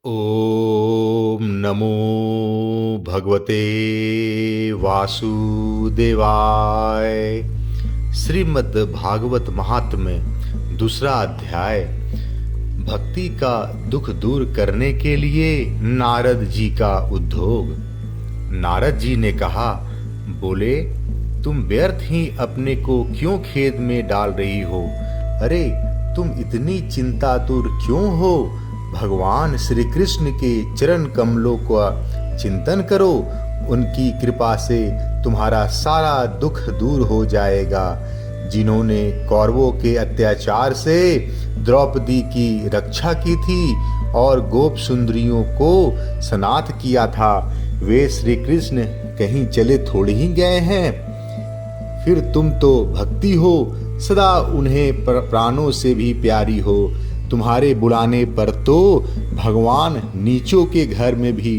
ओम नमो भगवते वासुदेवाय। श्रीमद् भागवत महात्म्य दूसरा अध्याय। भक्ति का दुख दूर करने के लिए नारद जी का उद्योग। नारद जी ने कहा, बोले, तुम व्यर्थ ही अपने को क्यों खेद में डाल रही हो? अरे, तुम इतनी चिंतातुर क्यों हो? भगवान श्री कृष्ण के चरण कमलों का चिंतन करो। उनकी कृपा से तुम्हारा सारा दुख दूर हो जाएगा। जिन्होंने कौरवों के अत्याचार से द्रौपदी की रक्षा की थी और गोप सुंदरियों को स्नात किया था, वे श्री कृष्ण कहीं चले थोड़े ही गए हैं। फिर तुम तो भक्ति हो, सदा उन्हें प्राणों से भी प्यारी हो। तुम्हारे बुलाने पर तो भगवान नीचों के घर में भी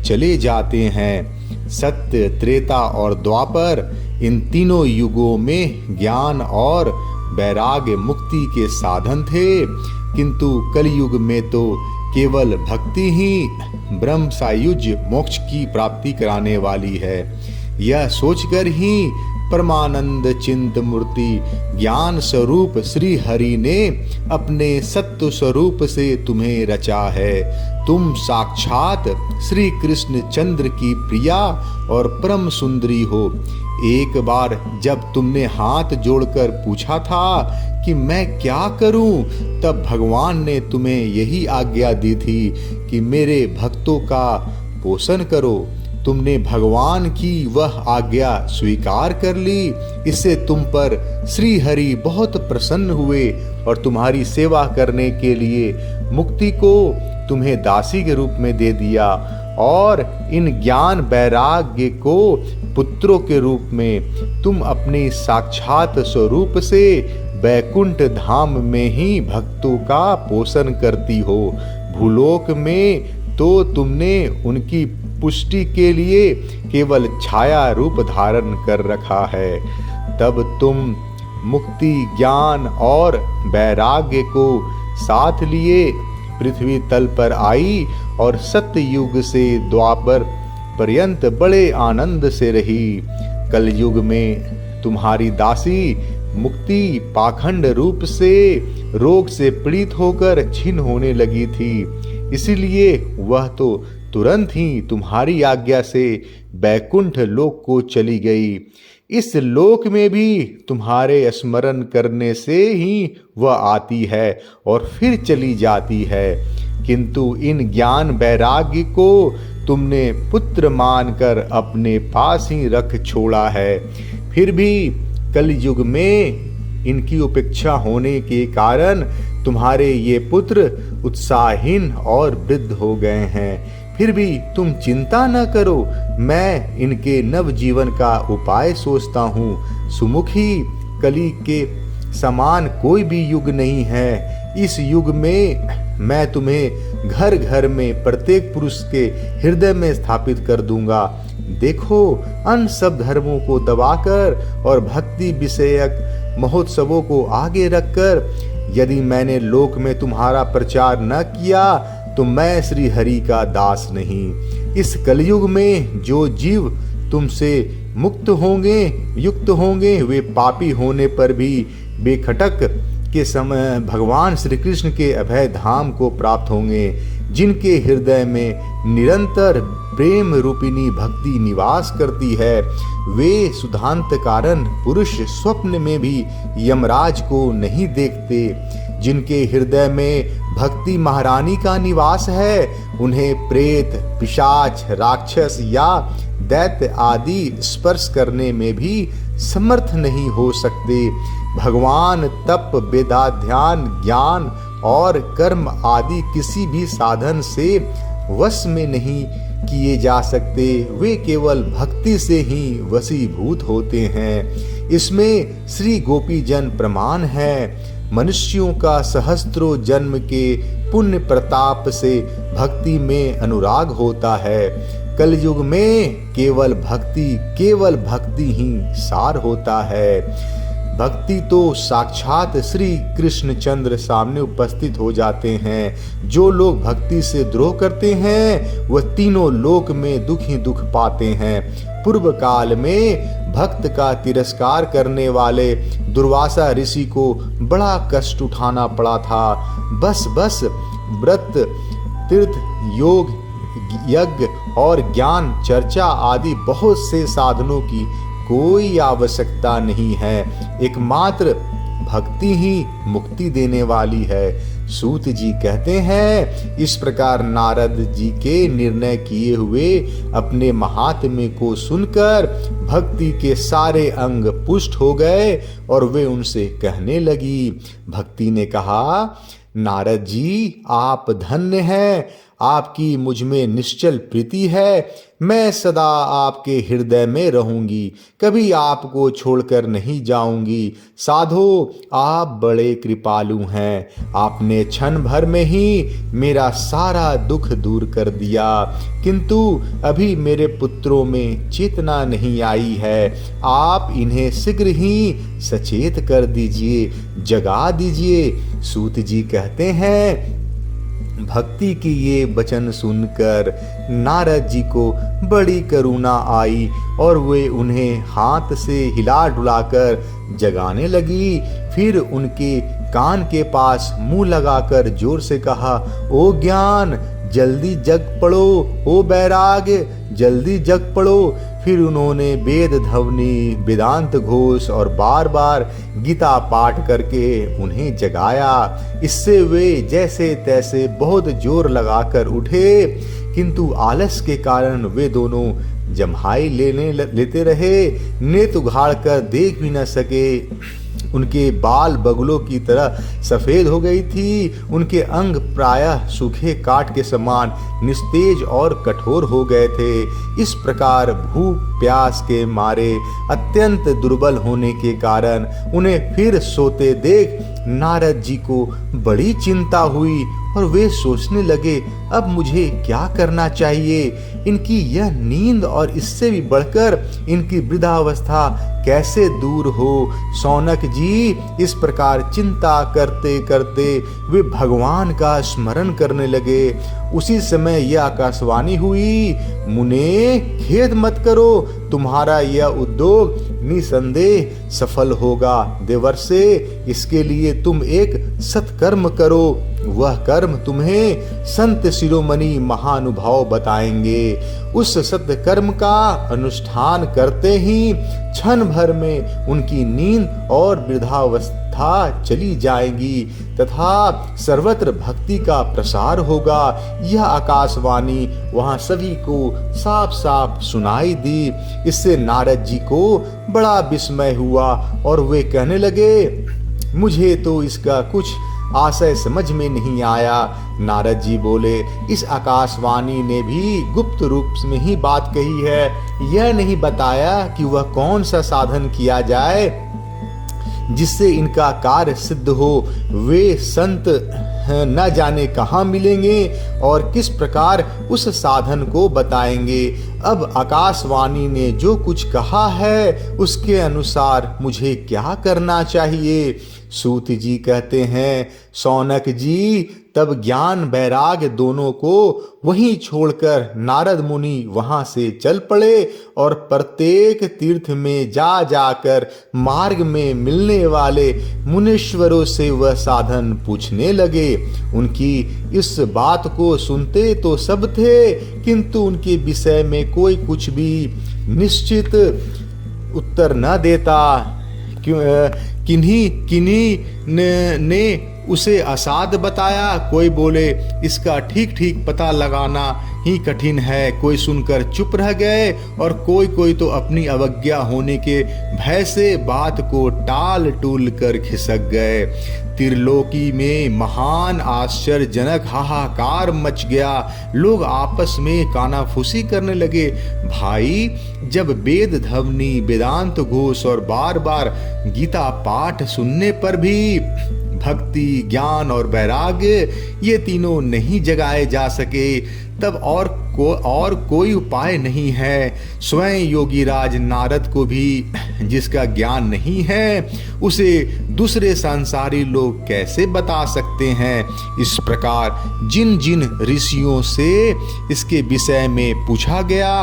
चले जाते हैं। सत्य, त्रेता और द्वापर, इन तीनों युगों में ज्ञान और वैराग्य मुक्ति के साधन थे, किंतु कलयुग में तो केवल भक्ति ही ब्रह्म सायुज्य मोक्ष की प्राप्ति कराने वाली है। यह सोचकर ही परमानंद चिंत मूर्ति ज्ञान स्वरूप श्री हरि ने अपने सत्व स्वरूप से तुम्हें रचा है। तुम साक्षात श्री कृष्ण चंद्र की प्रिया और परम सुंदरी हो। एक बार जब तुमने हाथ जोड़कर पूछा था कि मैं क्या करूं, तब भगवान ने तुम्हें यही आज्ञा दी थी कि मेरे भक्तों का पोषण करो। तुमने भगवान की वह आज्ञा स्वीकार कर ली। इससे तुम पर श्री हरि बहुत प्रसन्न हुए और तुम्हारी सेवा करने के लिए मुक्ति को तुम्हें दासी के रूप में दे दिया और इन ज्ञान वैराग्य को पुत्रों के रूप में तुम अपने साक्षात स्वरूप से वैकुंठ धाम में ही भक्तों का पोषण करती हो। भूलोक में तो तुमने उनकी पुष्टि के लिए केवल छाया रूप धारण कर रखा है। तब तुम मुक्ति, ज्ञान और वैराग्य को साथ लिए पृथ्वी तल पर आई और सत्य युग से द्वापर पर्यंत बड़े आनंद से रही। कलयुग में तुम्हारी दासी मुक्ति पाखंड रूप से रोग से पीड़ित होकर क्षीण होने लगी थी, इसीलिए वह तो तुरंत ही तुम्हारी आज्ञा से वैकुंठ लोक को चली गई। इस लोक में भी तुम्हारे स्मरण करने से ही वह आती है और फिर चली जाती है, किंतु इन ज्ञान वैराग्य को तुमने पुत्र मानकर अपने पास ही रख छोड़ा है। फिर भी कलयुग में इनकी उपेक्षा होने के कारण तुम्हारे ये पुत्र उत्साहहीन और वृद्ध हो गए हैं। फिर भी तुम चिंता न करो, मैं इनके नव जीवन का उपाय सोचता हूँ। सुमुखी, कली के समान कोई भी युग नहीं है। इस युग में मैं तुम्हें घर घर में प्रत्येक पुरुष के हृदय में स्थापित कर दूंगा। देखो, अन्य सब धर्मों को दबाकर और भक्ति विषयक महोत्सवों को आगे रखकर यदि मैंने लोक में तुम्हारा प्रचार न किया तो मैं श्री हरि का दास नहीं। इस कलयुग में जो जीव तुमसे मुक्त होंगे, युक्त होंगे, वे पापी होने पर भी बेखटक के समय भगवान श्री कृष्ण के अभय धाम को प्राप्त होंगे। जिनके हृदय में निरंतर प्रेम रूपिणी भक्ति निवास करती है, वे सुधांत कारण पुरुष स्वप्न में भी यमराज को नहीं देखते। जिनके हृदय में भक्ति महारानी का निवास है, उन्हें प्रेत, पिशाच, राक्षस या दैत्य आदि स्पर्श करने में भी समर्थ नहीं हो सकते। भगवान तप, वेदाध्यान, ज्ञान और कर्म आदि किसी भी साधन से वश में नहीं किए जा सकते। वे केवल भक्ति से ही वशीभूत होते हैं। इसमें श्री गोपी जन प्रमाण है। मनुष्यों का सहस्त्रों जन्म के पुण्य प्रताप से भक्ति में अनुराग होता है। कलयुग में केवल भक्ति ही सार होता है। भक्ति तो साक्षात श्री कृष्णचंद्र सामने उपस्थित हो जाते हैं। जो लोग भक्ति से द्रोह करते हैं वह तीनों लोक में दुख ही दुख पाते हैं। पूर्व काल में भक्त का तिरस्कार करने वाले दुर्वासा ऋषि को बड़ा कष्ट उठाना पड़ा था। बस व्रत, तीर्थ, योग, यज्ञ और ज्ञान चर्चा आदि बहुत से साधनों की कोई आवश्यकता नहीं है। एकमात्र भक्ति ही मुक्ति देने वाली है। सूत जी कहते हैं, इस प्रकार नारद जी के निर्णय किए हुए अपने महात्म्य को सुनकर भक्ति के सारे अंग पुष्ट हो गए और वे उनसे कहने लगी। भक्ति ने कहा, नारद जी आप धन्य हैं, आपकी मुझ में निश्चल प्रीति है। मैं सदा आपके हृदय में रहूंगी, कभी आपको छोड़कर नहीं जाऊंगी। साधो आप बड़े कृपालु हैं, आपने क्षण भर में ही मेरा सारा दुख दूर कर दिया। किंतु अभी मेरे पुत्रों में चेतना नहीं आई है, आप इन्हें शीघ्र ही सचेत कर दीजिए, जगा दीजिए। सूत जी कहते हैं, भक्ति की ये वचन सुनकर नारद जी को बड़ी करुणा आई और वे उन्हें हाथ से हिला डुलाकर जगाने लगी। फिर उनके कान के पास मुंह लगाकर जोर से कहा, ओ ज्ञान जल्दी जग पड़ो, ओ वैराग्य जल्दी जग पड़ो। फिर उन्होंने वेद ध्वनि, वेदांत घोष और बार बार गीता पाठ करके उन्हें जगाया। इससे वे जैसे तैसे बहुत जोर लगाकर उठे, किंतु आलस के कारण वे दोनों जम्हाई लेते रहे। नेत्र उघाड़ कर देख भी न सके। उनके बाल बगुलों की तरह सफेद हो गई थी। उनके अंग प्रायः सूखे काठ के समान निस्तेज और कठोर हो गए थे। इस प्रकार भूख प्यास के मारे अत्यंत दुर्बल होने के कारण उन्हें फिर सोते देख नारद जी को बड़ी चिंता हुई और वे सोचने लगे, अब मुझे क्या करना चाहिए। इनकी यह नींद और इससे भी बढ़कर इनकी वृद्धावस्था कैसे दूर हो। शौनक जी इस प्रकार चिंता करते करते वे भगवान का स्मरण करने लगे। उसी समय यह आकाशवाणी हुई, मुने खेद मत करो, तुम्हारा यह उद्योग निसंदेह सफल होगा। देवर्षे इसके लिए तुम एक सत्कर्म करो, वह कर्म तुम्हें संत शिरोमणि महानुभाव बताएंगे। उस सत्कर्म का अनुष्ठान करते ही क्षण भर में उनकी नींद और वृद्धावस्था चली जाएगी तथा सर्वत्र भक्ति का प्रसार होगा। यह आकाशवाणी वहां सभी को साफ साफ सुनाई दी। इससे नारद जी को बड़ा विस्मय हुआ और वे कहने लगे, मुझे तो इसका कुछ आशय समझ में नहीं आया। नारद जी बोले, इस आकाशवाणी ने भी गुप्त रूप में ही बात कही है। यह नहीं बताया कि वह कौन सा साधन किया जाए जिससे इनका कार्य सिद्ध हो। वे संत न जाने कहाँ मिलेंगे और किस प्रकार उस साधन को बताएंगे। अब आकाशवाणी ने जो कुछ कहा है उसके अनुसार मुझे क्या करना चाहिए। सूत जी कहते हैं, शौनक जी तब ज्ञान वैराग्य दोनों को वहीं छोड़कर नारद मुनि वहां से चल पड़े और प्रत्येक तीर्थ में जा जाकर मार्ग में मिलने वाले मुनीश्वरों से वह साधन पूछने लगे। उनकी इस बात को सुनते तो सब थे, किंतु उनके विषय में कोई कुछ भी निश्चित उत्तर न देता। किन्हीं ने उसे असाध्य बताया, कोई बोले इसका ठीक ठीक पता लगाना ही कठिन है। कोई सुनकर चुप रह गए और कोई तो अपनी अवज्ञा होने के भय से बात को टाल टूल कर खिसक गए। त्रिलोकी में महान आश्चर्यजनक हाहाकार मच गया। लोग आपस में कानाफूसी करने लगे। भाई, जब वेद ध्वनि, वेदांत घोष और बार बार गीता पाठ सुनने पर भी भक्ति, ज्ञान और वैराग्य ये तीनों नहीं जगाए जा सके तब और कोई उपाय नहीं है। स्वयं योगी राज नारद को भी जिसका ज्ञान नहीं है उसे दूसरे संसारी लोग कैसे बता सकते हैं। इस प्रकार जिन जिन ऋषियों से इसके विषय में पूछा गया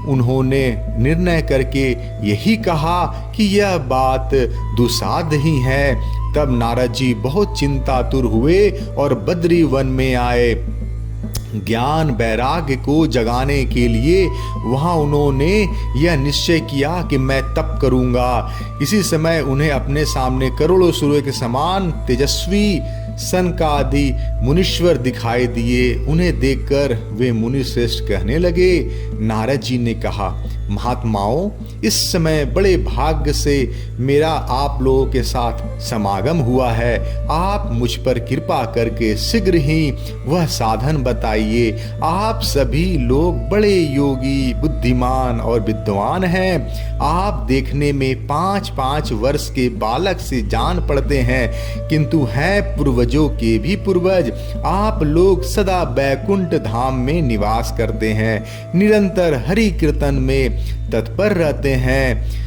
उन्होंने निर्णय करके यही कहा कि यह बात दुस्साध्य ही है। तब नारद जी बहुत चिंतातुर हुए और बद्री वन में आए। ज्ञान वैराग्य को जगाने के लिए वहां उन्होंने यह निश्चय किया कि मैं तप करूंगा। इसी समय उन्हें अपने सामने करोड़ों सूर्य के समान तेजस्वी सनकादि मुनीश्वर दिखाई दिए। उन्हें देखकर वे मुनि श्रेष्ठ कहने लगे। नारद जी ने कहा, महात्माओं, इस समय बड़े भाग्य से मेरा आप लोगों के साथ समागम हुआ है। आप मुझ पर कृपा करके शीघ्र ही वह साधन बताइए। आप सभी लोग बड़े योगी, बुद्धिमान और विद्वान हैं। आप देखने में 5-5 वर्ष के बालक से जान पड़ते हैं, किंतु हैं पूर्वजों के भी पूर्वज। आप लोग सदा बैकुंठ धाम में निवास करते हैं, निरंतर हरि कीर्तन में तत्पर रहते हैं,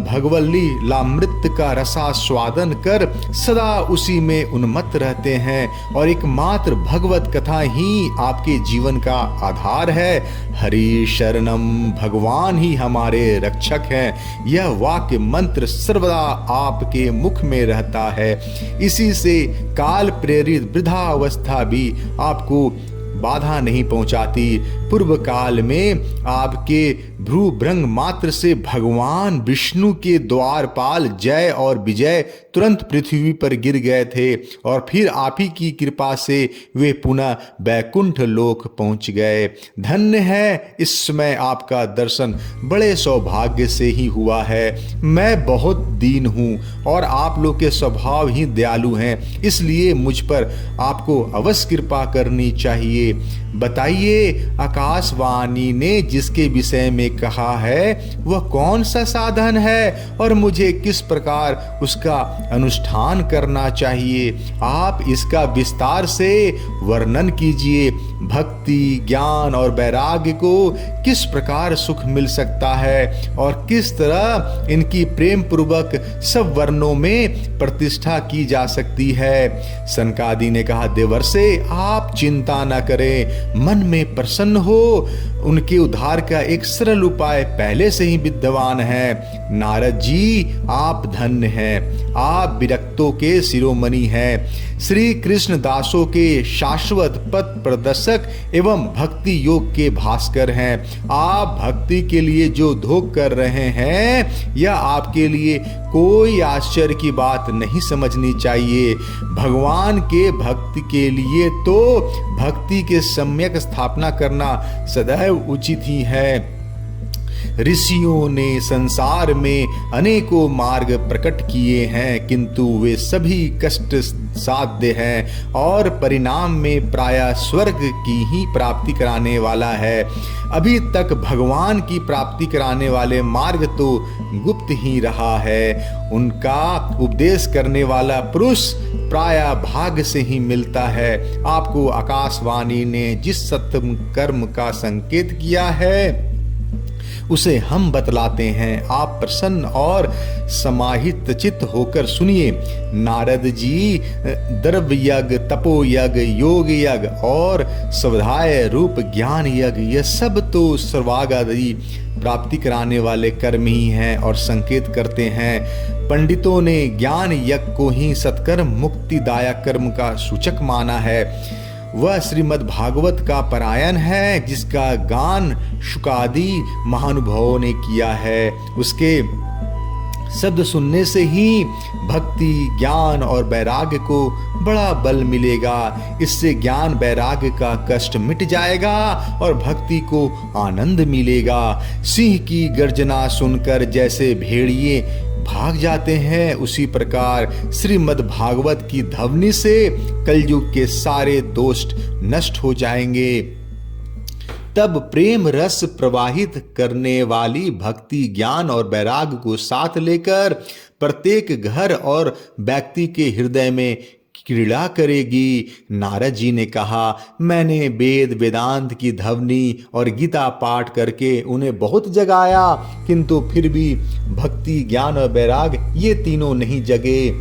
भगवल्ली लामृत का रसास्वादन कर सदा उसी में उन्मत्त रहते हैं और एकमात्र भगवत कथा ही आपके जीवन का आधार है। हरि शरणम, भगवान ही हमारे रक्षक हैं। यह वाक्य मंत्र सर्वदा आपके मुख में रहता है। इसी से काल प्रेरित वृद्धावस्था भी आपको बाधा नहीं पहुंचाती। पूर्व काल में आपके भ्रूभृंग मात्र से भगवान विष्णु के द्वारपाल जय और विजय तुरंत पृथ्वी पर गिर गए थे और फिर आप ही की कृपा से वे पुनः बैकुंठ लोक पहुंच गए। धन्य है इस समय आपका दर्शन बड़े सौभाग्य से ही हुआ है। मैं बहुत दीन हूँ और आप लोग के स्वभाव ही दयालु हैं, इसलिए मुझ पर आपको अवश्य कृपा करनी चाहिए। बताइए, आकाशवाणी ने जिसके विषय में कहा है वह कौन सा साधन है और मुझे किस प्रकार उसका अनुष्ठान करना चाहिए? आप इसका विस्तार से वर्णन कीजिए। भक्ति, ज्ञान और वैराग्य को किस प्रकार सुख मिल सकता है और किस तरह इनकी प्रेम पूर्वक सब वर्णों में प्रतिष्ठा की जा सकती है। सनकादि ने कहा, देवर्षे आप चिंता न करें, मन में प्रसन्न हो। उनके उद्धार का एक सरल उपाय पहले से ही विद्यमान है। नारद जी, आप धन्य हैं, आप विरक्तों के शिरोमणि हैं, श्री कृष्ण दासों के शाश्वत पथ प्रदर्शक एवं भक्ति योग के भास्कर हैं। आप भक्ति के लिए जो धोख कर रहे हैं यह आपके लिए कोई आश्चर्य की बात नहीं समझनी चाहिए। भगवान के भक्ति के लिए तो भक्ति के सम्यक स्थापना करना सदैव उचित ही है। ऋषियों ने संसार में अनेकों मार्ग प्रकट किए हैं, किंतु वे सभी कष्ट साध्य हैं और परिणाम में प्रायः स्वर्ग की ही प्राप्ति कराने वाला है। अभी तक भगवान की प्राप्ति कराने वाले मार्ग तो गुप्त ही रहा है। उनका उपदेश करने वाला पुरुष प्रायः भाग्य से ही मिलता है। आपको आकाशवाणी ने जिस सत्य कर्म का संकेत किया है उसे हम बतलाते हैं। आप प्रसन्न और समाहित चित्त होकर सुनिए। नारद जी, द्रव्य यज्ञ, तपो यज्ञ, योग यज्ञ और स्वाध्याय रूप ज्ञान यज्ञ, यह सब तो सर्वागादि प्राप्ति कराने वाले कर्म ही हैं और संकेत करते हैं। पंडितों ने ज्ञान यज्ञ को ही सत्कर्म मुक्तिदायक कर्म का सूचक माना है। वह श्रीमद् भागवत का परायण है जिसका गान शुकादि महानुभावों ने किया है। उसके शब्द सुनने से ही भक्ति, ज्ञान और वैराग्य को बड़ा बल मिलेगा। इससे ज्ञान वैराग्य का कष्ट मिट जाएगा और भक्ति को आनंद मिलेगा। सिंह की गर्जना सुनकर जैसे भेड़िए भाग जाते हैं, उसी प्रकार श्रीमद् भागवत की ध्वनि से कलयुग के सारे दोष नष्ट हो जाएंगे। तब प्रेम रस प्रवाहित करने वाली भक्ति, ज्ञान और वैराग्य को साथ लेकर प्रत्येक घर और व्यक्ति के हृदय में क्रीड़ा करेगी। नारद जी ने कहा, मैंने वेद वेदांत की ध्वनि और गीता पाठ करके उन्हें बहुत जगाया, किंतु फिर भी भक्ति, ज्ञान और वैराग ये तीनों नहीं जगे।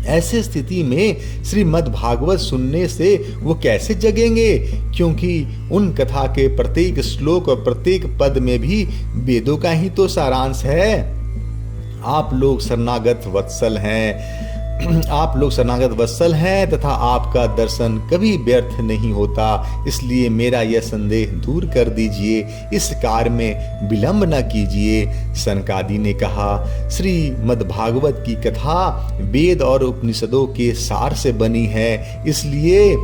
ऐसे स्थिति में श्रीमद् भागवत सुनने से वो कैसे जगेंगे? क्योंकि उन कथा के प्रत्येक श्लोक और प्रत्येक पद में भी वेदों का ही तो सारांश है। आप लोग शरणागत वत्सल हैं तथा आपका दर्शन कभी व्यर्थ नहीं होता। इसलिए मेरा यह संदेह दूर कर दीजिए, इस कार्य में विलंब न कीजिए। सनकादि ने कहा, श्रीमद् भागवत की कथा वेद और उपनिषदों के सार से बनी है, इसलिए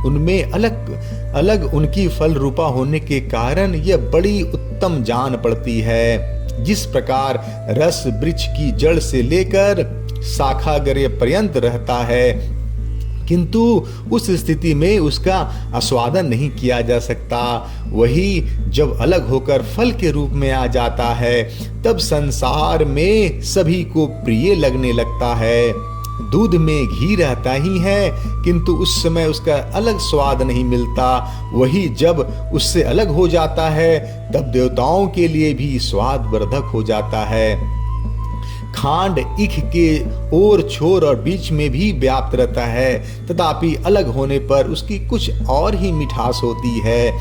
उनमें अलग अलग उनकी फल रूपा होने के कारण यह बड़ी उत्तम जान पड़ती है। जिस प्रकार रस वृक्ष की जड़ से लेकर शाखाग्र पर्यंत रहता है, किंतु उस स्थिति में उसका आस्वादन नहीं किया जा सकता, वही जब अलग होकर फल के रूप में आ जाता है तब संसार में सभी को प्रिय लगने लगता है। दूध में घी रहता ही है, किंतु उस समय उसका अलग स्वाद नहीं मिलता, वही जब उससे अलग हो जाता है तब देवताओं के लिए भी स्वादवर्धक हो जाता है। खांड ईख के ओर छोर और बीच में भी व्याप्त रहता है, तथापि अलग होने पर उसकी कुछ और ही मिठास होती है।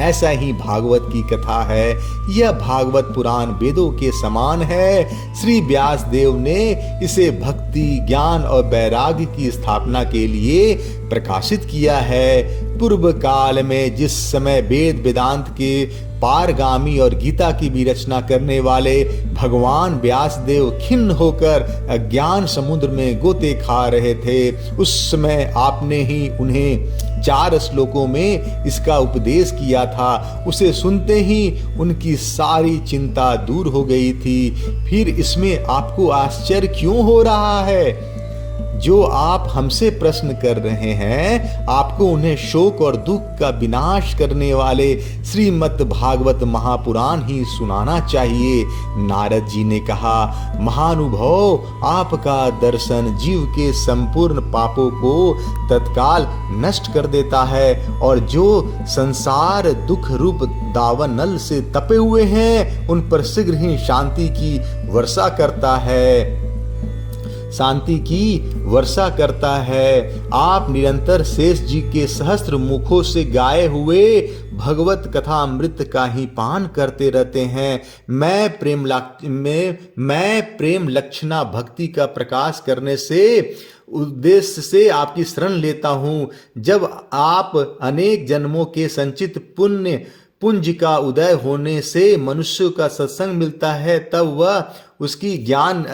ऐसा ही भागवत की कथा है। यह भागवत पुराण वेदों के समान है। श्री व्यास देव ने इसे भक्ति, ज्ञान और वैराग्य की स्थापना के लिए प्रकाशित किया है। पूर्व काल में जिस समय वेद वेदांत के पारगामी और गीता की भी रचना करने वाले भगवान व्यासदेव खिन्न होकर अज्ञान समुद्र में गोते खा रहे थे, उस समय आपने ही उन्हें 4 श्लोकों में इसका उपदेश किया था। उसे सुनते ही उनकी सारी चिंता दूर हो गई थी। फिर इसमें आपको आश्चर्य क्यों हो रहा है? जो आप हमसे प्रश्न कर रहे हैं, आपको उन्हें शोक और दुख का विनाश करने वाले श्रीमद् भागवत महापुराण ही सुनाना चाहिए। नारद जी ने कहा, महानुभाव, आपका दर्शन जीव के संपूर्ण पापों को तत्काल नष्ट कर देता है, और जो संसार दुख रूप दावानल नल से तपे हुए हैं उन पर शीघ्र ही शांति की वर्षा करता है। आप निरंतर शेष जी के सहस्त्र मुखों से गाए हुए भगवत कथा अमृत का ही पान करते रहते हैं। मैं प्रेम लक्षणा भक्ति का प्रकाश करने से उद्देश्य से आपकी शरण लेता हूँ। जब आप अनेक जन्मों के संचित पुंज का उदय होने से मनुष्य का सत्संग मिलता है, तब वह उसकी ज्ञान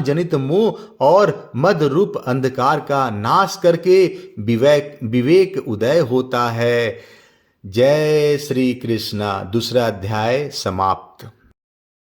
जनित मोह और मद रूप अंधकार का नाश करके विवेक उदय होता है। जय श्री कृष्ण। दूसरा अध्याय समाप्त।